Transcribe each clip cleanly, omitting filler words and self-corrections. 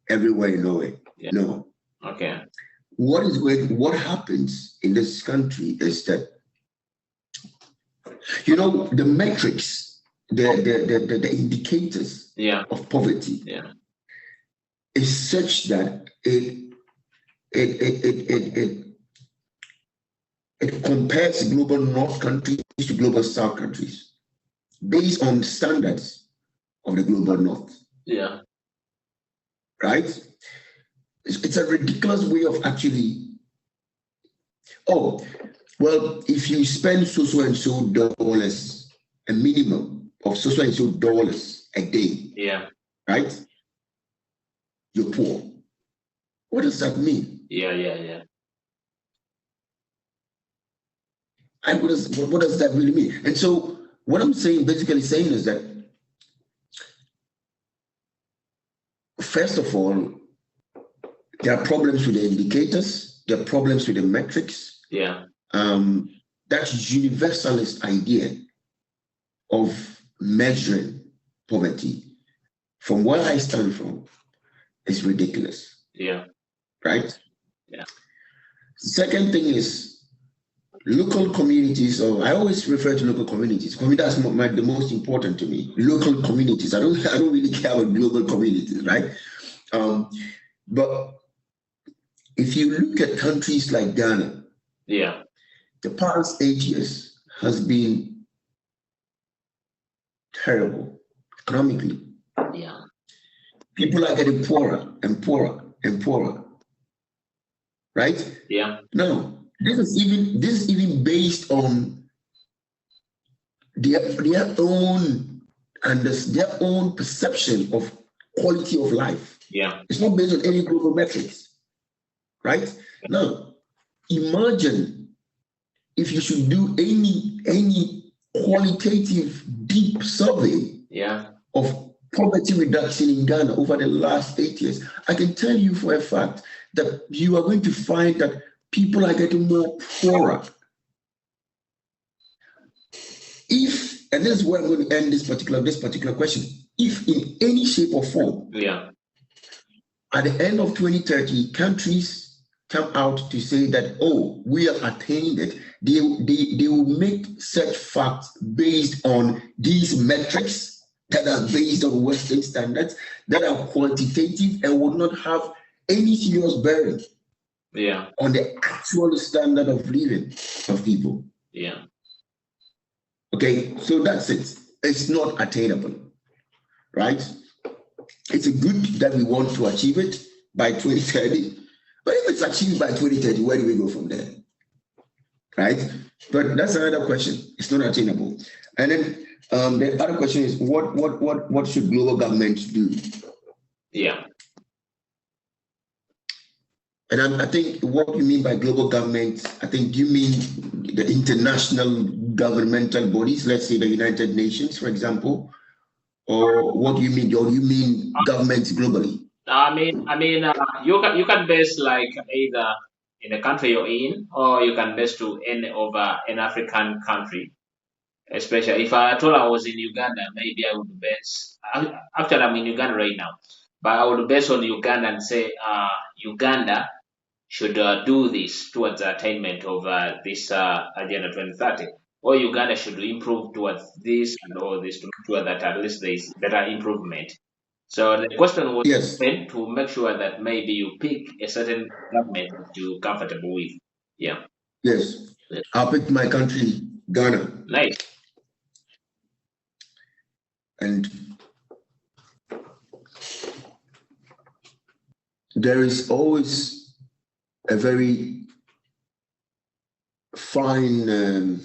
everywhere in Norway. Yeah. No. Okay. What happens in this country is that, you know, the metrics, the indicators of poverty is such that it compares global North countries to global South countries based on standards of the global North. Yeah. Right? It's a ridiculous way of actually, oh, well, if you spend so and so dollars, a minimum of so and so dollars a day, right? You're poor. What does that mean? Yeah. And what does that really mean? And so what I'm basically saying is that, first of all, there are problems with the indicators, there are problems with the metrics. Yeah. That universalist idea of measuring poverty, from where I stand from, is ridiculous. Yeah. Right? Yeah. Second thing is local communities, or I always refer to local communities. That's the most important to me. Local communities. I don't really care about global communities, right? But if you look at countries like Ghana, the past 8 years has been terrible economically. Yeah. People are getting poorer and poorer and poorer. Right? Yeah. Now, this is even based on their own their own perception of quality of life. Yeah. It's not based on any global metrics. Right? Now, imagine if you should do any qualitative deep survey of poverty reduction in Ghana over the last 8 years. I can tell you for a fact that you are going to find that people are getting more poorer. If, and this is where I'm going to end this particular question, if in any shape or form, at the end of 2030, countries come out to say that, oh, we have attained it, they will make such facts based on these metrics that are based on Western standards, that are quantitative and would not have any serious bearing on the actual standard of living of people. Yeah. Okay, so that's it. It's not attainable, right? It's a good that we want to achieve it by 2030, but if it's achieved by 2030, where do we go from there? Right? But that's another question. It's not attainable. And then the other question is, what should global governments do? Yeah. And I think what you mean by global government, I think you mean the international governmental bodies, let's say the United Nations, for example, or what do you mean? Or do you mean governments globally? I mean, you can base like either in the country you're in, or you can base to any over an African country. Especially if I told I was in Uganda, maybe I would base. Actually, I'm in Uganda right now, but I would base on Uganda and say, Uganda should do this towards the attainment of this Agenda 2030, or Uganda should improve towards this and all this to make sure that at least there is better improvement. So the question was to make sure that maybe you pick a certain government that you're comfortable with. Yeah. Yes. I'll pick my country, Ghana. Nice. And there is always a very fine,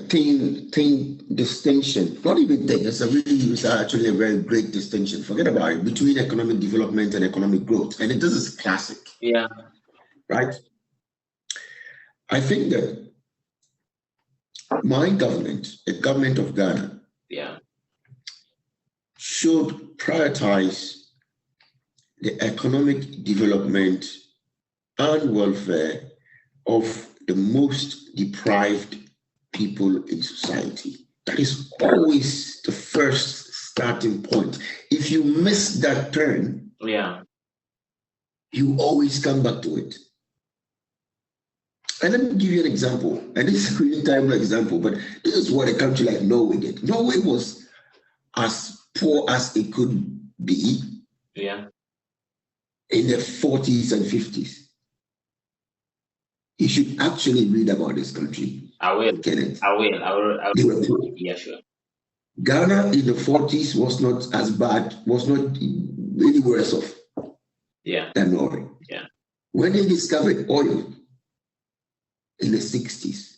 thin distinction. Not even thin. It's actually a very great distinction. Forget about it, between economic development and economic growth. And this is classic. Yeah. Right. I think that my government, the government of Ghana, should prioritize the economic development and welfare of the most deprived people in society. That is always the first starting point. If you miss that turn, you always come back to it. And let me give you an example. And this is a really terrible example, but this is what a country like Norway did. Norway was as poor as it could be in the 40s and 50s. You should actually read about this country. I will. Kenneth. I will. They were poor. Yeah, sure. Ghana in the 40s was not as bad, was not any worse off than Norway. Yeah. When they discovered oil in the 60s,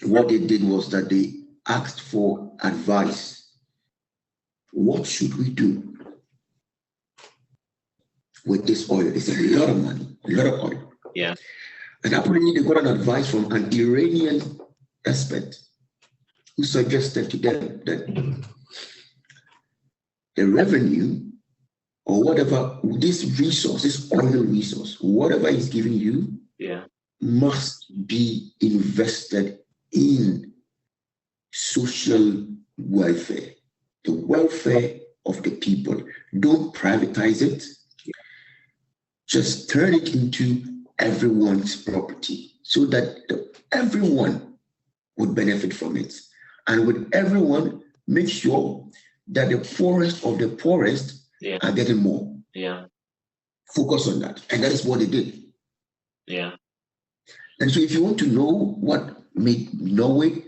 what they did was that they asked for advice. What should we do with this oil? They said a lot of money, a lot of oil. Yeah. And apparently they got an advice from an Iranian expert who suggested to them that the revenue or whatever, this resource, this oil resource, whatever is giving you, must be invested in social welfare, the welfare of the people. Don't privatize it. Just turn it into everyone's property so that everyone would benefit from it. And with everyone, make sure that the poorest of the poorest are getting more. Focus on that. And that is what they did. And so if you want to know what made Norway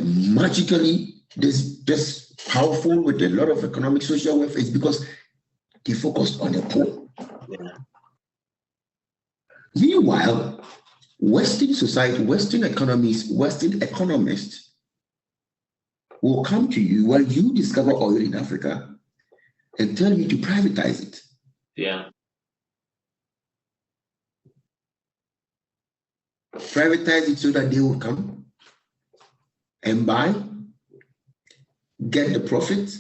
magically this powerful with a lot of economic social welfare, it's because they focused on the poor. Meanwhile, Western society, Western economies, Western economists will come to you while you discover oil in Africa and tell you to privatize it. Privatize it so that they will come and buy, get the profit,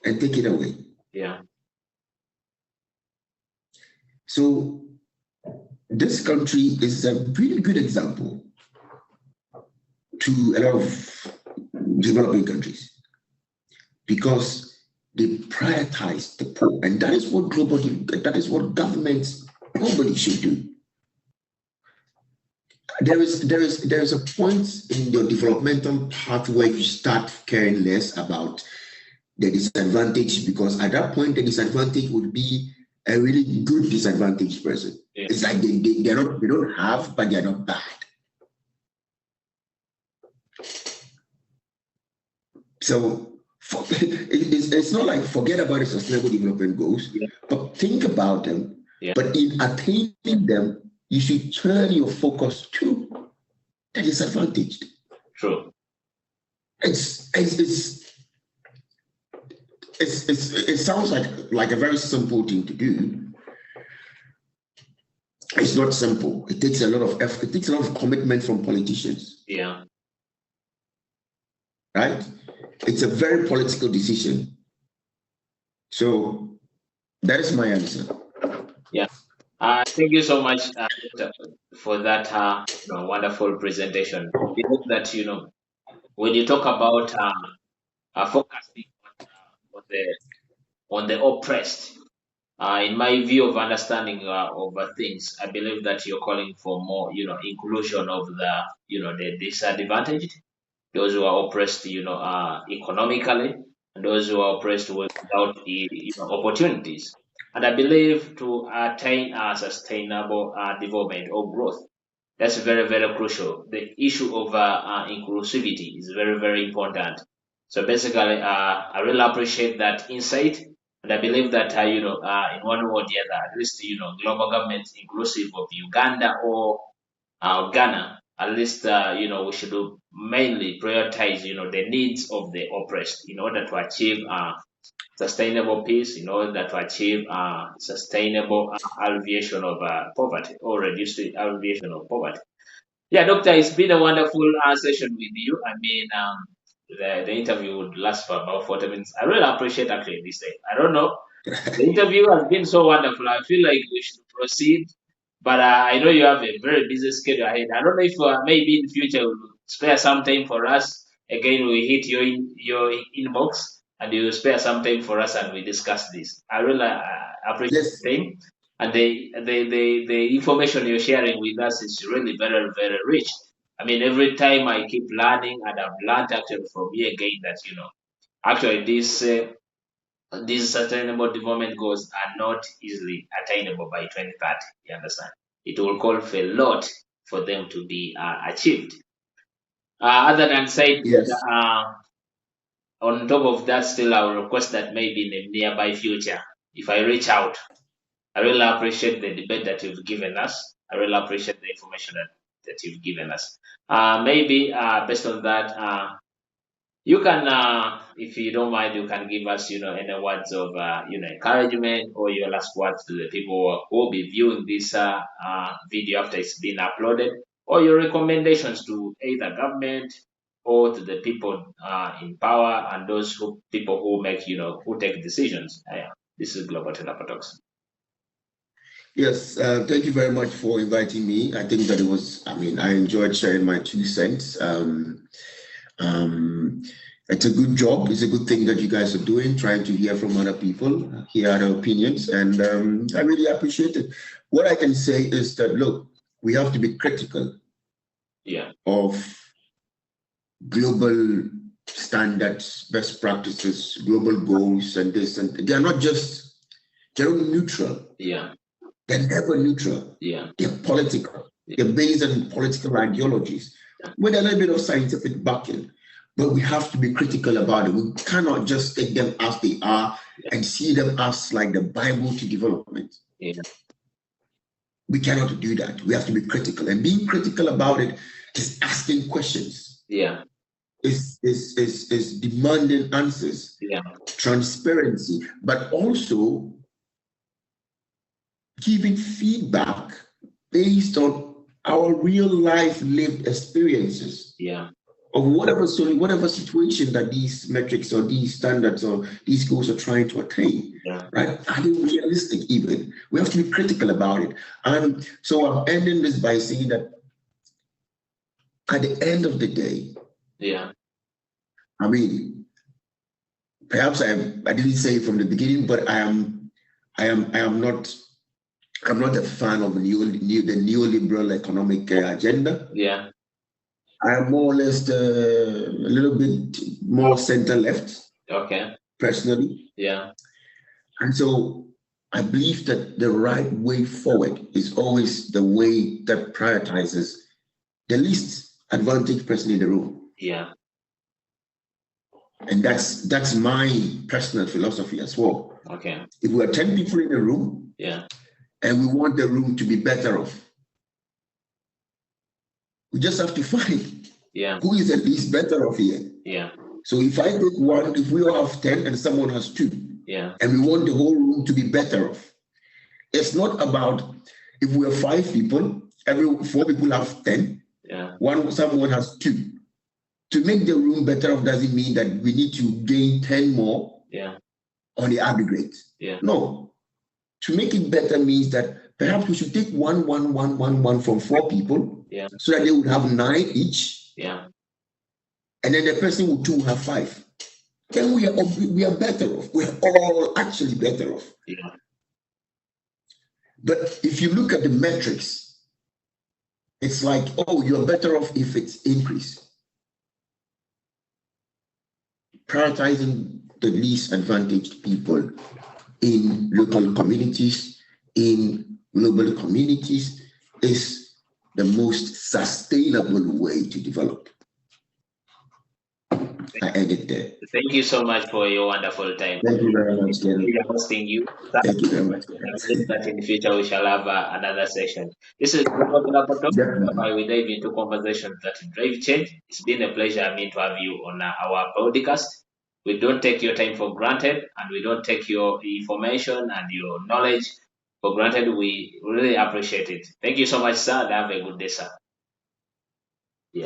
and take it away. So this country is a really good example to a lot of developing countries because they prioritize the poor, and that is what governments globally should do. There is a point in your developmental path where you start caring less about the disadvantage, because at that point the disadvantage would be a really good disadvantaged person. It's like they don't have, but they're not bad. So it's not like forget about the sustainable development goals, but think about them. But in attaining them, you should turn your focus to the disadvantaged. True. It sounds like a very simple thing to do. It's not simple. It takes a lot of effort. It takes a lot of commitment from politicians. Right? It's a very political decision. So that is my answer. Thank you so much for that wonderful presentation. That when you talk about focusing on the oppressed, in my view of understanding of things, I believe that you're calling for more inclusion of the disadvantaged, those who are oppressed economically, and those who are oppressed without opportunities. And I believe to attain sustainable development or growth, that's very, very crucial. The issue of inclusivity is very, very important. So basically, I really appreciate that insight, and I believe that in one way or the other, at least global governments inclusive of Uganda or Ghana, at least we should mainly prioritize the needs of the oppressed in order to achieve sustainable peace, in order to achieve sustainable alleviation of poverty or reduced alleviation of poverty. Yeah, Doctor, it's been a wonderful session with you. I mean, the interview would last for about 40 minutes. I really appreciate actually this day. I don't know. The interview has been so wonderful. I feel like we should proceed, but I know you have a very busy schedule ahead. I don't know if maybe in future we'll spare some time for us again we hit your inbox and you spare some time for us and we discuss this. I really appreciate the time. And the information you're sharing with us is really very, very rich. I mean, every time I keep learning, and I've learned actually from you again that, actually these sustainable development goals are not easily attainable by 2030. You understand? It will call for a lot for them to be achieved. Other than said, Yes. On top of that, still I will request that maybe in the nearby future, if I reach out, I really appreciate the debate that you've given us. I really appreciate the information that you've given us. Maybe based on that, you can, if you don't mind, you can give us, any words of, encouragement or your last words to the people who will be viewing this video after it's been uploaded, or your recommendations to either government or to the people in power and those people who make, who take decisions. This is Global Talks. Yes, thank you very much for inviting me. I think that I enjoyed sharing my 2 cents. It's a good job. It's a good thing that you guys are doing, trying to hear from other people, hear other opinions, and I really appreciate it. What I can say is that, look, we have to be critical of global standards, best practices, global goals, and this, and they're not just, they're neutral. They're never neutral. They're political. They're based on political ideologies with a little bit of scientific backing. But we have to be critical about it. We cannot just take them as they are and see them as like the Bible to development. We cannot do that. We have to be critical. And being critical about it is asking questions. Is demanding answers. Transparency, but also giving feedback based on our real life lived experiences of whatever situation that these metrics or these standards or these goals are trying to attain. Right? Are they realistic even? We have to be critical about it. And so I'm ending this by saying that at the end of the day, I mean, perhaps I didn't say it from the beginning, but I am not a fan of the neoliberal economic agenda. I am more or less a little bit more center left. Personally. And so I believe that the right way forward is always the way that prioritizes the least advantaged person in the room. And that's my personal philosophy as well. If we are 10 people in a room, and we want the room to be better off, we just have to find who is at least better off here. So if I take one, if we all have 10 and someone has 2, and we want the whole room to be better off, it's not about if we are 5 people, 4 people have 10, someone has 2. To make the room better off doesn't mean that we need to gain 10 more on the aggregate. No. To make it better means that perhaps we should take one from 4 people, so that they would have 9 each, and then the who will have 5. Then we are better off. We are all actually better off. But if you look at the metrics, it's like, oh, you're better off if it's increased. Prioritizing the least advantaged people in local communities, in global communities, is the most sustainable way to develop. I ended there. Thank you so much for your wonderful time. Thank you very much, We are hosting you. Thank you very much. That in the future we shall have another session. This is Global Talks, where we dive into conversations that drive change. It's been a pleasure to have you on our podcast. We don't take your time for granted, and we don't take your information and your knowledge for granted. We really appreciate it. Thank you so much, sir, and have a good day, sir.